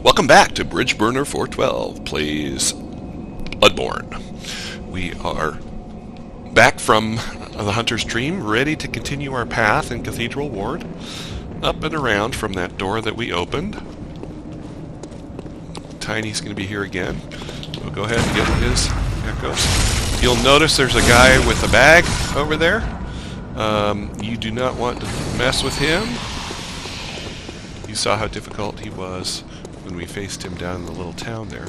Welcome back to Bridgeburner 412 plays Bloodborne. We are back from the Hunter's Dream, ready to continue our path in Cathedral Ward, up and around from that door that we opened. Tiny's going to be here again. We'll go ahead and get his echoes. You'll notice there's a guy with a bag over there. You do not want to mess with him. You saw how difficult he was when we faced him down in the little town there.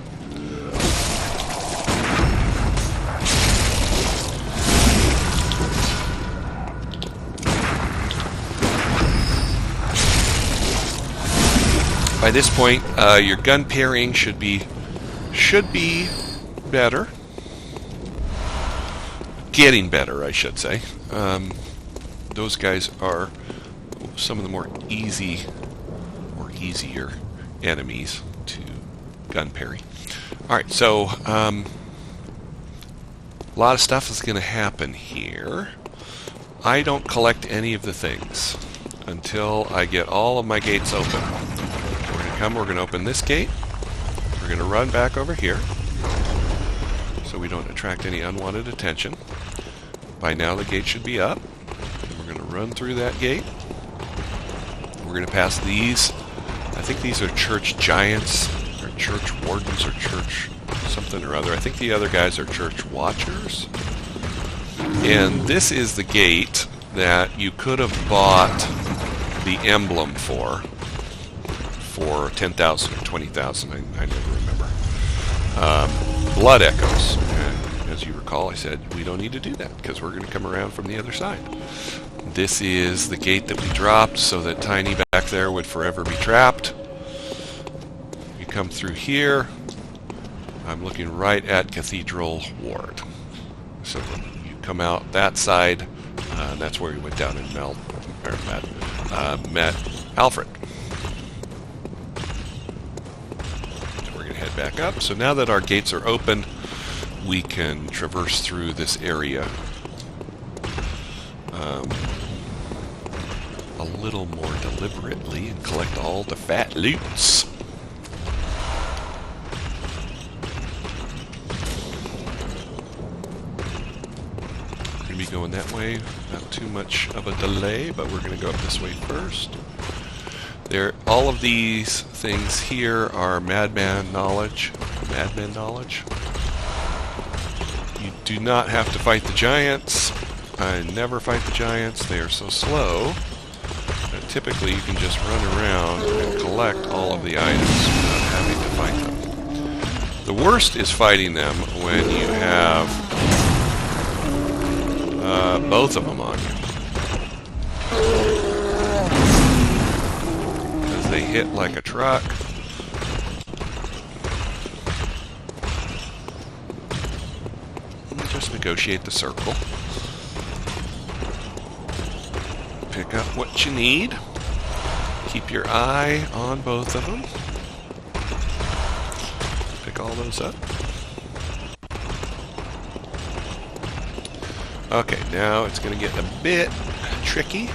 By this point, your gun parrying should be better. Getting better, I should say. Those guys are some of the more easier enemies to gun parry. Alright, so a lot of stuff is going to happen here. I don't collect any of the things until I get all of my gates open. We're going to open this gate. We're going to run back over here so we don't attract any unwanted attention. By now the gate should be up. We're going to run through that gate. We're going to pass these. I think these are church giants, or church wardens, or church something or other. I think the other guys are church watchers. And this is the gate that you could have bought the emblem for 10,000 or 20,000. I never remember. Blood echoes. And as you recall, I said we don't need to do that because we're going to come around from the other side. This is the gate that we dropped so that Tiny back there would forever be trapped. You come through here. I'm looking right at Cathedral Ward. So you come out that side. And that's where we went down and met Alfred. So we're going to head back up. So now that our gates are open, we can traverse through this area a little more deliberately and collect all the fat loots. We're going to be going that way, not too much of a delay, but we're going to go up this way first. All of these things here are madman knowledge. You do not have to fight the giants. I never fight the giants. They are so slow that typically you can just run around and collect all of the items without having to fight them. The worst is fighting them when you have both of them on you. Because they hit like a truck. Just negotiate the circle. Pick up what you need. Keep your eye on both of them. Pick all those up. Okay, now it's going to get a bit tricky.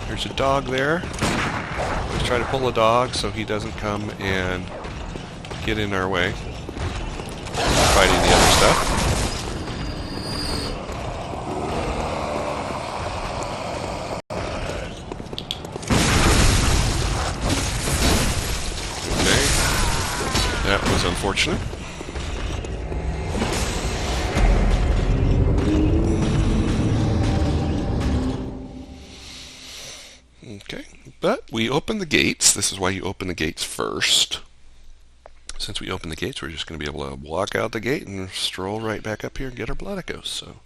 There's a dog there. Let's try to pull a dog so he doesn't come and get in our way. Fighting the other stuff. That was unfortunate. Okay, but we opened the gates. This is why you open the gates first. Since we opened the gates, we're just going to be able to walk out the gate and stroll right back up here and get our blood echoes. So,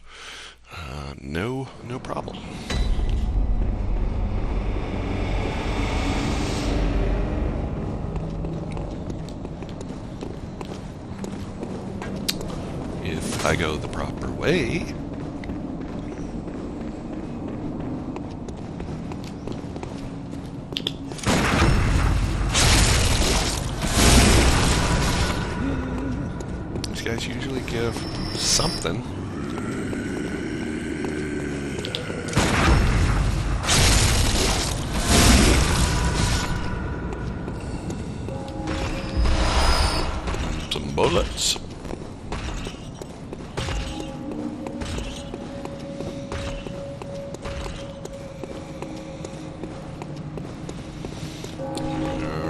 no problem. If I go the proper way. These guys usually give something. bullets.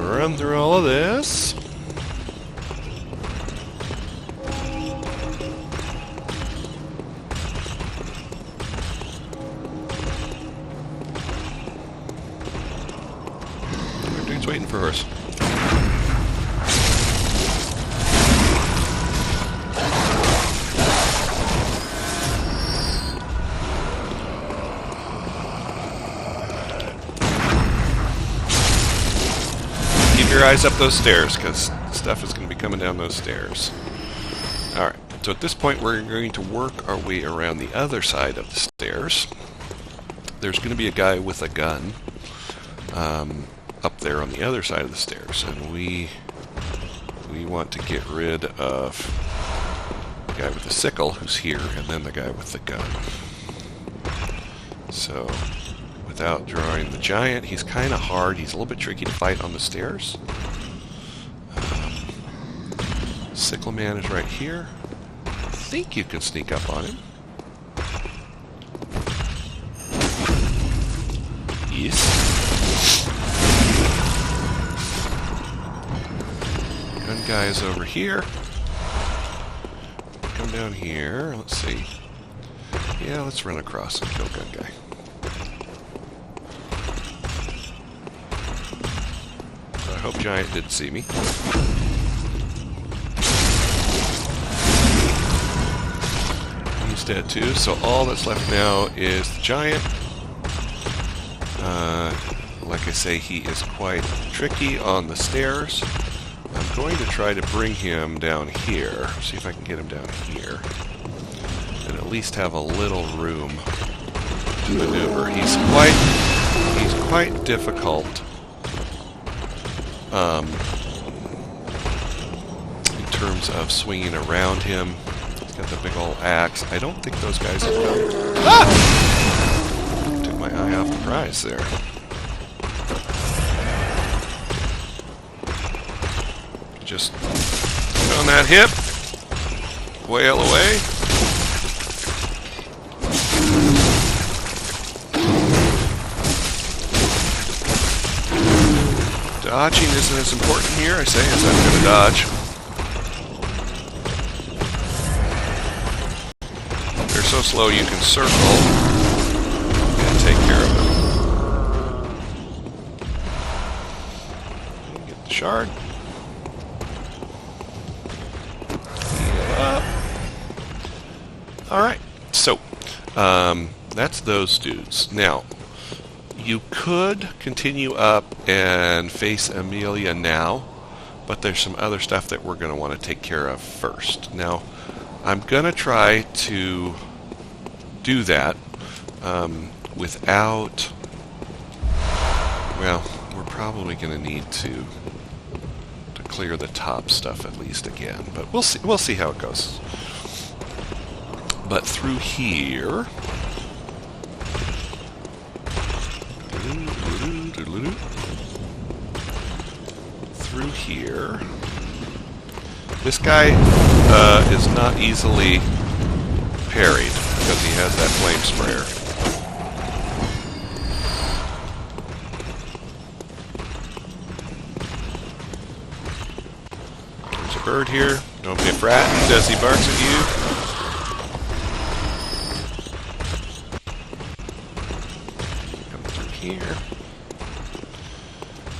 Run through all of this. Dude's waiting for us. Your eyes up those stairs, because stuff is going to be coming down those stairs. Alright, so at this point we're going to work our way around the other side of the stairs. There's going to be a guy with a gun up there on the other side of the stairs, and we want to get rid of the guy with the sickle who's here, and then the guy with the gun. So, without drawing the giant, he's kind of hard. He's a little bit tricky to fight on the stairs. Sickle man is right here. I think you can sneak up on him. Yes. Gun guy is over here. Come down here. Let's see. Yeah, let's run across and kill gun guy. I hope giant did see me. He's dead too, so all that's left now is the giant. Like I say, he is quite tricky on the stairs. I'm going to try to bring him down here. See if I can get him down here. And at least have a little room to maneuver. He's quite difficult in terms of swinging around him. He's got the big old axe. I don't think those guys have come. Ah! Took my eye off the prize there. Just on that hip, wail away. Dodging isn't as important here, I say, as I'm going to dodge. They're so slow you can circle and take care of them. Get the shard. Alright, so that's those dudes. Now, you could continue up and face Amelia now, but there's some other stuff that we're going to want to take care of first. Now, I'm going to try to do that without... Well, we're probably going to need to clear the top stuff at least again, but we'll see how it goes. But through here, this guy is not easily parried because he has that flame sprayer. There's a bird here. Don't be a brat as he barks at you. Here.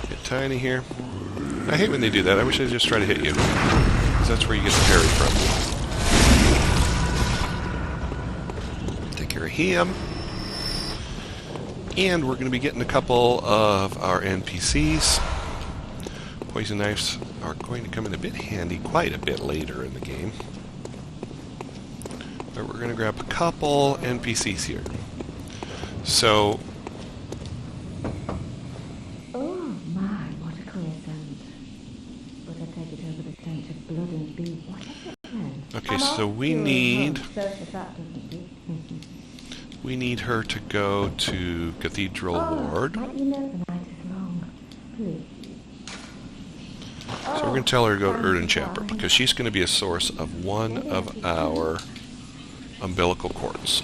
Get tiny here. I hate when they do that. I wish they'd just try to hit you. Because that's where you get the parry from. Take care of him. And we're going to be getting a couple of our NPCs. Poison knives are going to come in a bit handy quite a bit later in the game. But we're going to grab a couple NPCs here. So... Okay, so we need her to go to Cathedral Ward. So we're going to tell her to go to Erden Chapel, because she's going to be a source of one of our umbilical cords.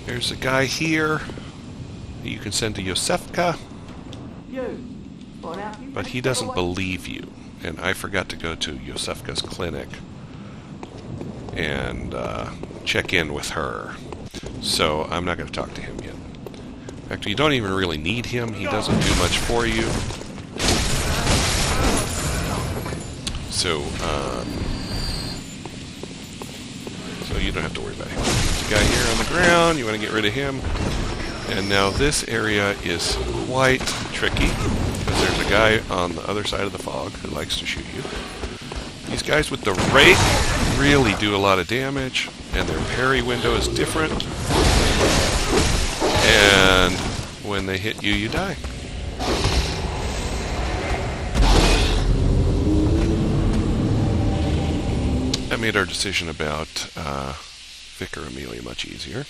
There's a guy here that you can send to Yosefka, but he doesn't believe you. And I forgot to go to Yosefka's clinic and check in with her. So I'm not going to talk to him yet. In fact, you don't even really need him. He doesn't do much for you. So you don't have to worry about him. There's a guy here on the ground. You want to get rid of him. And now this area is quite tricky, because there's a guy on the other side of the fog who likes to shoot you. These guys with the rake really do a lot of damage, and their parry window is different. And when they hit you, you die. That made our decision about Vicar Amelia much easier.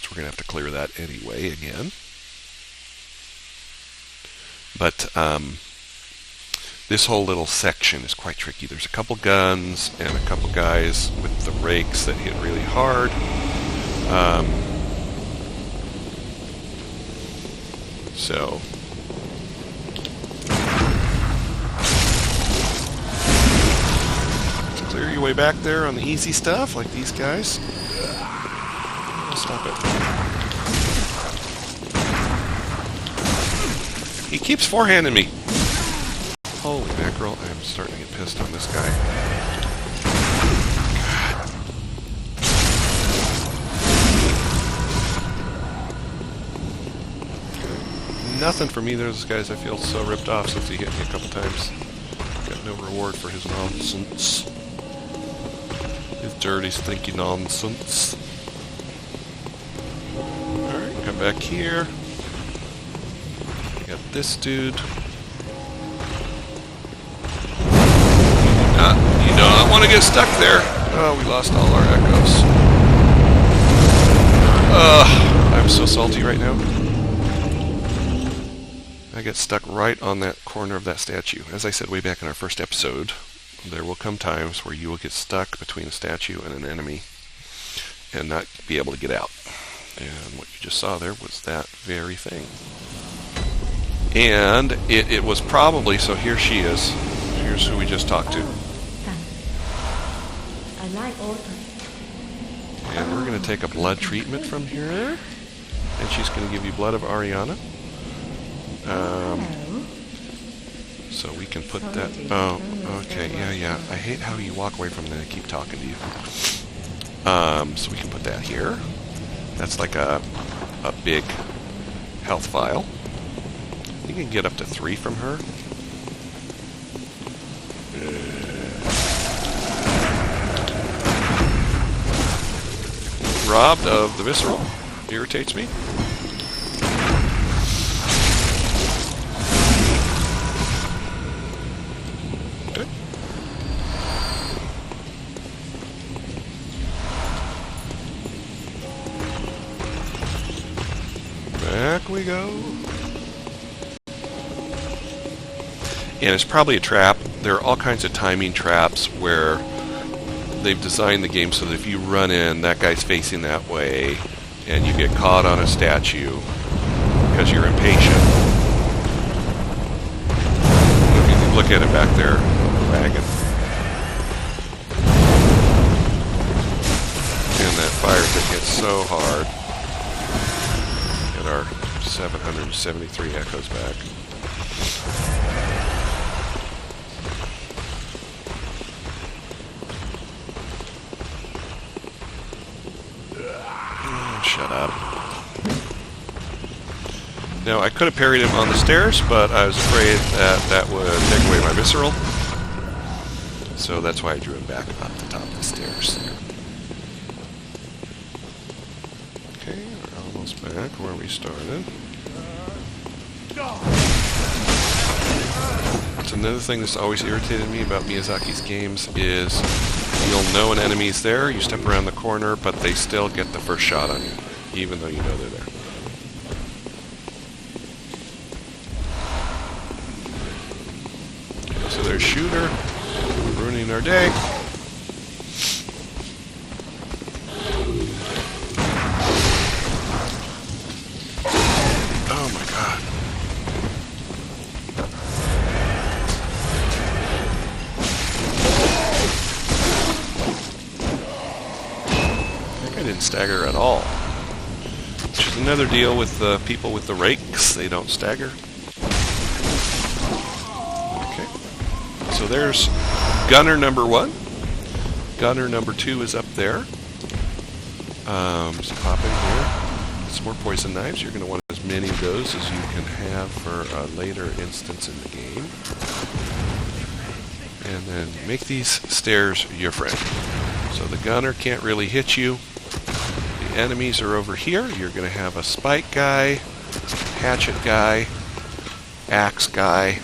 So we're going to have to clear that anyway again. But this whole little section is quite tricky. There's a couple guns and a couple guys with the rakes that hit really hard. So clear your way back there on the easy stuff, like these guys. Stop it. He keeps forehanding me. Holy mackerel, I'm starting to get pissed on this guy. God. Nothing for me. Those guys, I feel so ripped off since he hit me a couple times. Got no reward for his nonsense. His dirty, stinky nonsense. Alright, come back here. Got this dude. You do not want to get stuck there. Oh, we lost all our echoes. I'm so salty right now. I get stuck right on that corner of that statue. As I said way back in our first episode, there will come times where you will get stuck between a statue and an enemy and not be able to get out. And what you just saw there was that very thing. And it was probably, so here she is. Here's who we just talked to. And we're going to take a blood treatment from here. And she's going to give you blood of Ariana. So we can put that... Oh, okay, yeah. I hate how you walk away from them and I keep talking to you. So we can put that here. That's like a big health vial. You can get up to 3 from her. Robbed of the visceral. Irritates me. Okay. Back we go. And it's probably a trap. There are all kinds of timing traps where they've designed the game so that if you run in, that guy's facing that way, and you get caught on a statue because you're impatient. If you look at it back there on the wagon. And that fire pit hits so hard. Get our 773 echoes back. Shut up. Now, I could have parried him on the stairs, but I was afraid that that would take away my visceral. So that's why I drew him back up the top of the stairs there. Okay, we're almost back where we started. So another thing that's always irritated me about Miyazaki's games is you'll know an enemy's there, you step around the corner, but they still get the first shot on you, even though you know they're there. another shooter. Ruining our day. Oh my god. I think I didn't stagger at all. Which is another deal with the people with the rakes. They don't stagger. Okay. So there's gunner number 1. Gunner number 2 is up there. Just pop in here. Some more poison knives. You're going to want as many of those as you can have for a later instance in the game. And then make these stairs your friend. So the gunner can't really hit you. The enemies are over here. You're going to have a spike guy, hatchet guy, axe guy,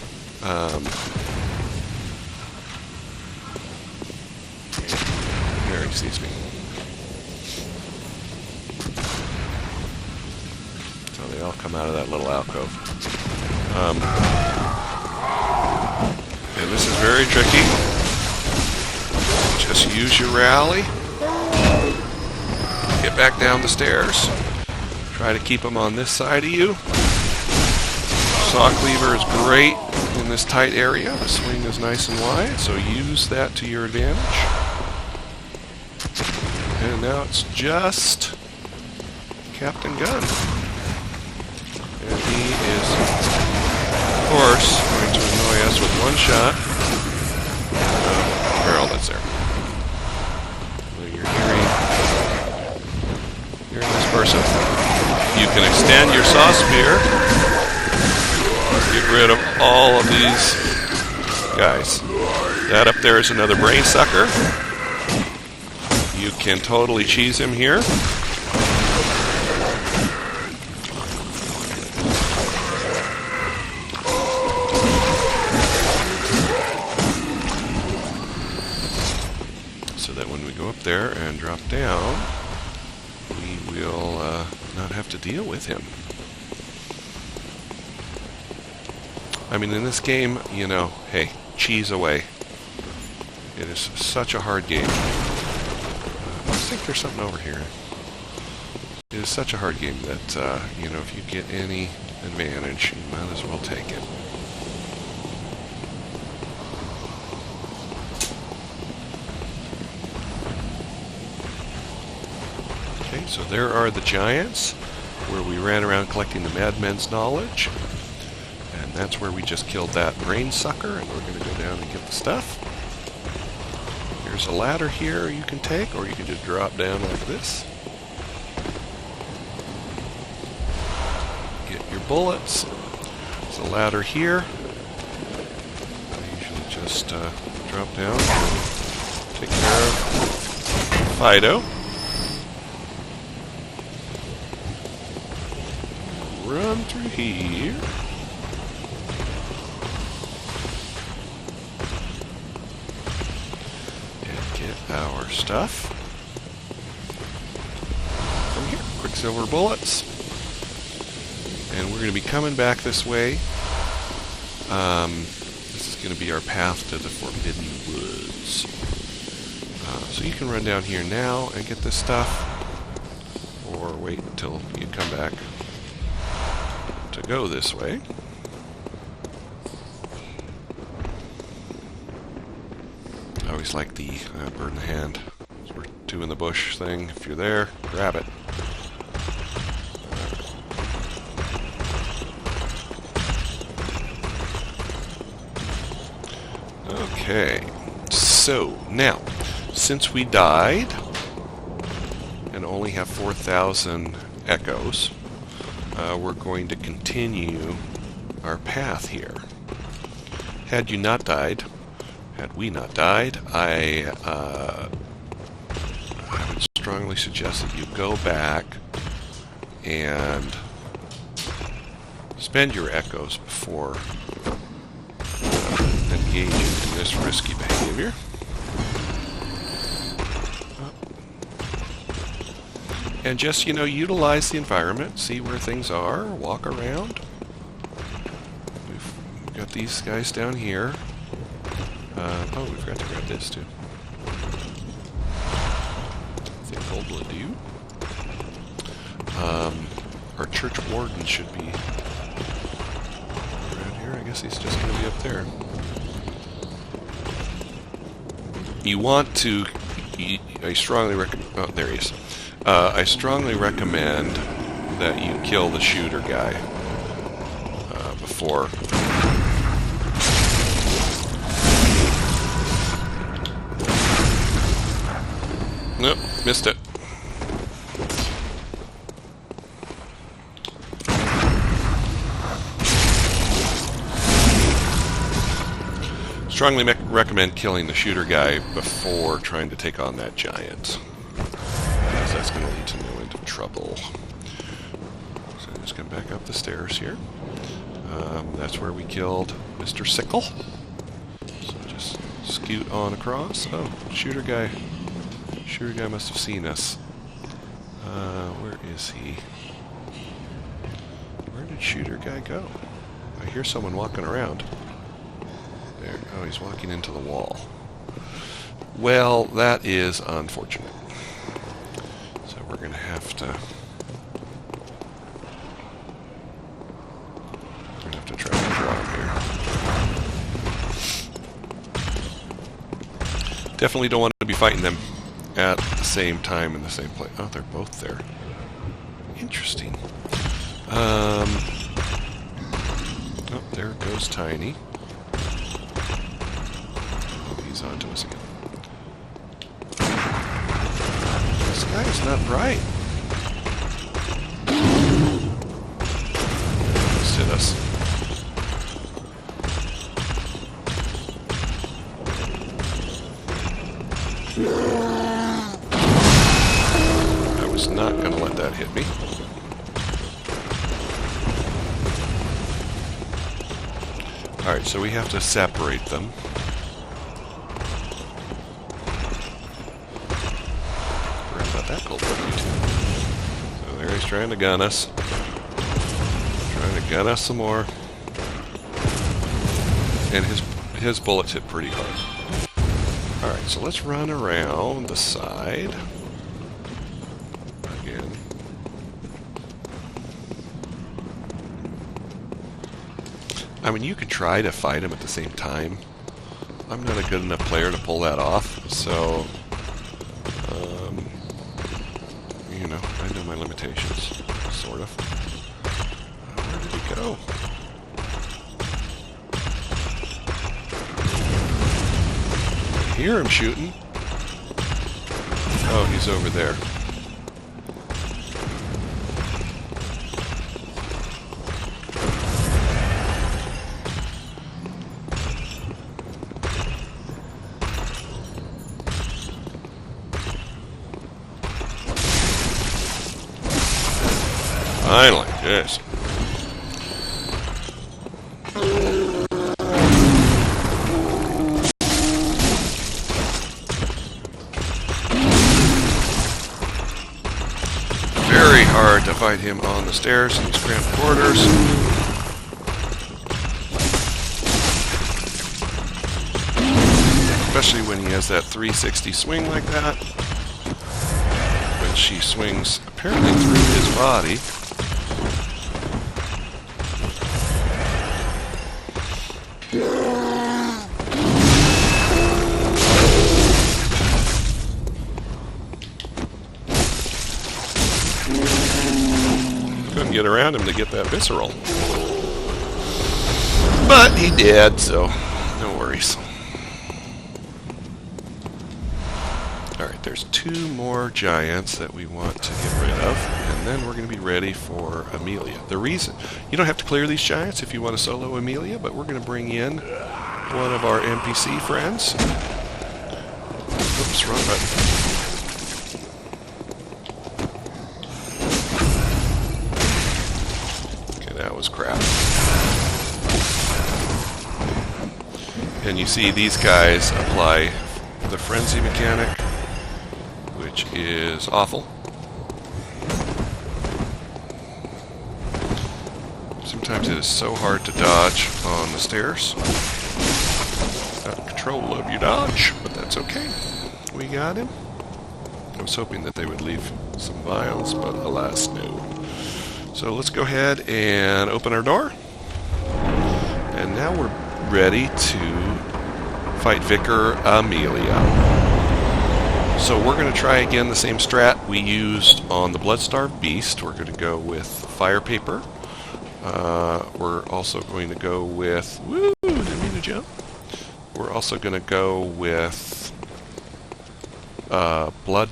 here, excuse me. So they all come out of that little alcove. And this is very tricky. Just use your rally. Get back down the stairs. Try to keep them on this side of you. Saw cleaver is great in this tight area. The swing is nice and wide, so use that to your advantage. And now it's just Captain Gunn. And he is, of course, going to annoy us with one shot. Barrel that's there. So you're hearing this person. You can extend your saw spear. Get rid of all of these guys. That up there is another brain sucker. You can totally cheese him here. So that when we go up there and drop down, we will not have to deal with him. I mean, in this game, you know, hey, cheese away. It is such a hard game. I think there's something over here. It is such a hard game that, you know, if you get any advantage, you might as well take it. Okay, so there are the giants, where we ran around collecting the madmen's knowledge. And that's where we just killed that brain sucker, and we're going to go down and get the stuff. There's a ladder here you can take, or you can just drop down like this. Get your bullets. There's a ladder here. I usually just drop down and take care of Fido. Run through here. Our stuff from here. Quicksilver bullets. And we're going to be coming back this way. This is going to be our path to the Forbidden Woods. So you can run down here now and get this stuff, or wait until you come back to go this way. I always like the bird in the hand. We're doing the bush thing. If you're there, grab it. Okay, so now, since we died and only have 4,000 echoes, we're going to continue our path here. Had we not died, I would strongly suggest that you go back and spend your echoes before engaging in this risky behavior. And just, you know, utilize the environment, see where things are, walk around. We've got these guys down here. Oh, we forgot to grab this too. I think gold will do. Our church warden should be around here. I guess he's just going to be up there. You want to... I strongly recommend... Oh, there he is. I strongly recommend that you kill the shooter guy before... Nope, missed it. Strongly recommend killing the shooter guy before trying to take on that giant, because that's going to lead to no end of trouble. So I'm just going to back up the stairs here. That's where we killed Mr. Sickle. So just scoot on across. Oh, shooter guy. Shooter guy must have seen us. Where is he? Where did shooter guy go? I hear someone walking around. There. Oh, he's walking into the wall. Well, that is unfortunate. So we're going to have to... We're going to have to try to draw here. Definitely don't want to be fighting them at the same time in the same place. Oh, they're both there. Interesting. Oh, there goes Tiny. Onto us again. The sky is not bright. Just hit us. I was not going to let that hit me. Alright, so we have to separate them. That gold too. So there he's trying to gun us. Trying to gun us some more. And his bullets hit pretty hard. Alright, so let's run around the side. Again. I mean, you could try to fight him at the same time. I'm not a good enough player to pull that off, so... you know, I know my limitations, sort of. Where did he go? I hear him shooting. Oh, he's over there. Finally, yes. Very hard to fight him on the stairs in these cramped quarters. Especially when he has that 360 swing like that. When she swings apparently through his body. Couldn't get around him to get that visceral. But he did, so no worries. Alright, there's two more giants that we want to get rid of, and then we're going to be ready for Amelia. The reason, you don't have to clear these giants if you want to solo Amelia, but we're going to bring in one of our NPC friends. Oops, wrong button. Okay, that was crap. And you see these guys apply the frenzy mechanic, which is awful. Sometimes it is so hard to dodge on the stairs. control of you, Dodge, but that's okay. We got him. I was hoping that they would leave some vials, but alas, no. So let's go ahead and open our door. And now we're ready to fight Vicar Amelia. So we're going to try again the same strat we used on the Bloodstarved Beast. We're going to go with fire paper. We're also going to go with... Woo! Didn't mean to jump. We're also going to go with blood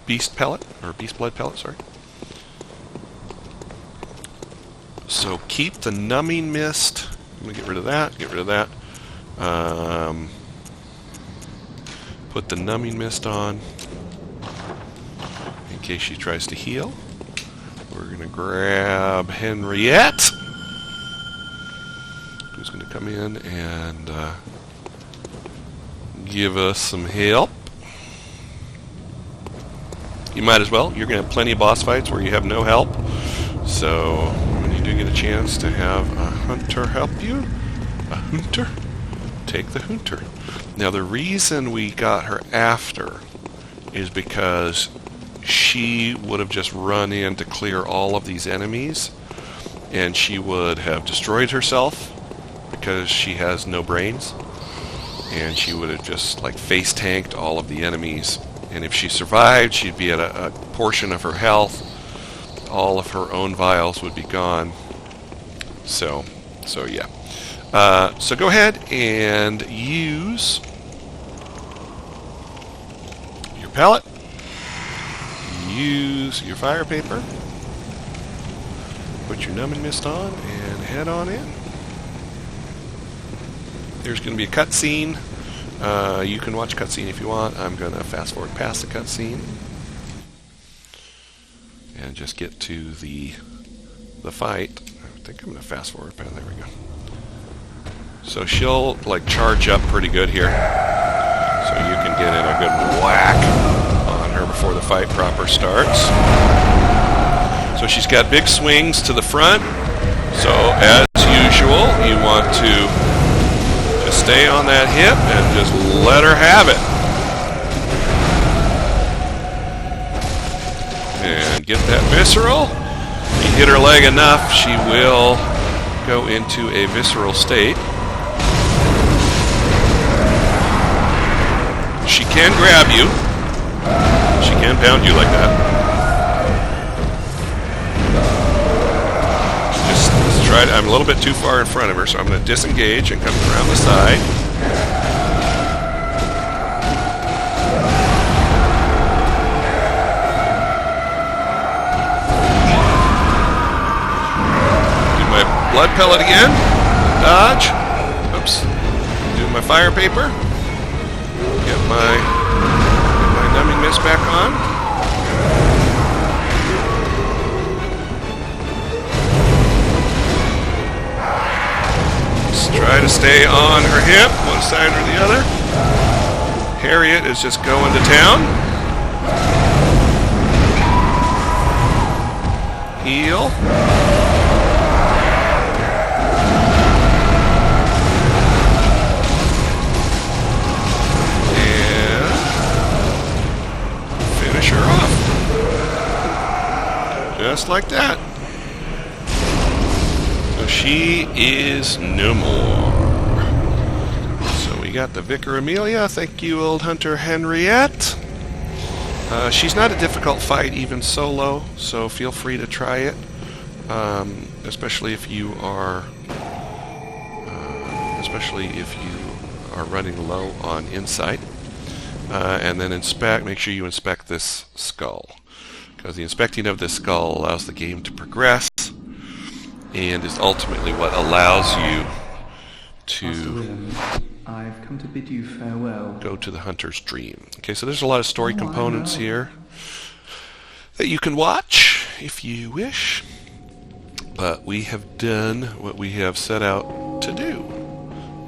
beast pellet, or beast blood pellet, sorry. So keep the numbing mist. I'm going to get rid of that, get rid of that. Put the numbing mist on in case she tries to heal. We're going to grab Henriette, who's going to come in and give us some help. You might as well. You're going to have plenty of boss fights where you have no help. So when you do get a chance to have a hunter help you, a hunter, take the hunter. Now the reason we got her after is because she would have just run in to clear all of these enemies, and she would have destroyed herself because she has no brains, and she would have just like face tanked all of the enemies. And if she survived, she'd be at a portion of her health. All of her own vials would be gone. So yeah. So go ahead and use your pellet. Use your fire paper. Put your numbing mist on and head on in. There's going to be a cutscene. You can watch cutscene if you want. I'm going to fast forward past the cutscene and just get to the fight. I think I'm going to fast forward past. There we go. So she'll like charge up pretty good here, so you can get in a good whack on her before the fight proper starts. So she's got big swings to the front. So as usual, you want to just stay on that hip and just let her have it. And get that visceral. You hit her leg enough, she will go into a visceral state. She can grab you. She can pound you like that. Just try to, I'm a little bit too far in front of her, so I'm going to disengage and come around the side. Do my blood pellet again. Dodge. Oops. Do my fire paper. Get my numbing mist back on. Just try to stay on her hip, one side or the other. Harriet is just going to town. Heal. Her off. Just like that. So she is no more. So we got the Vicar Amelia. Thank you, old hunter Henriette. She's not a difficult fight, even solo, so feel free to try it. Especially if you are running low on insight. And then make sure you inspect this skull, because the inspecting of this skull allows the game to progress and is ultimately what allows you to I've come to bid you farewell. Go to the hunter's dream. Okay, so there's a lot of story components here that you can watch if you wish, but we have done what we have set out to do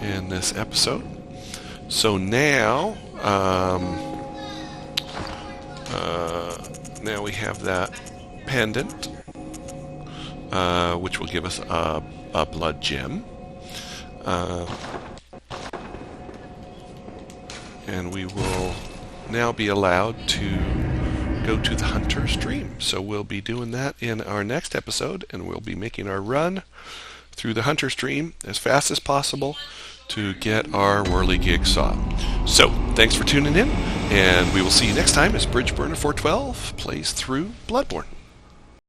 in this episode. So now now we have that pendant, which will give us a blood gem. and we will now be allowed to go to the Hunter's Dream. So we'll be doing that in our next episode, and we'll be making our run through the Hunter's Dream as fast as possible to get our whirligig saw. So, thanks for tuning in, and we will see you next time as Bridge Burner 412 plays through Bloodborne.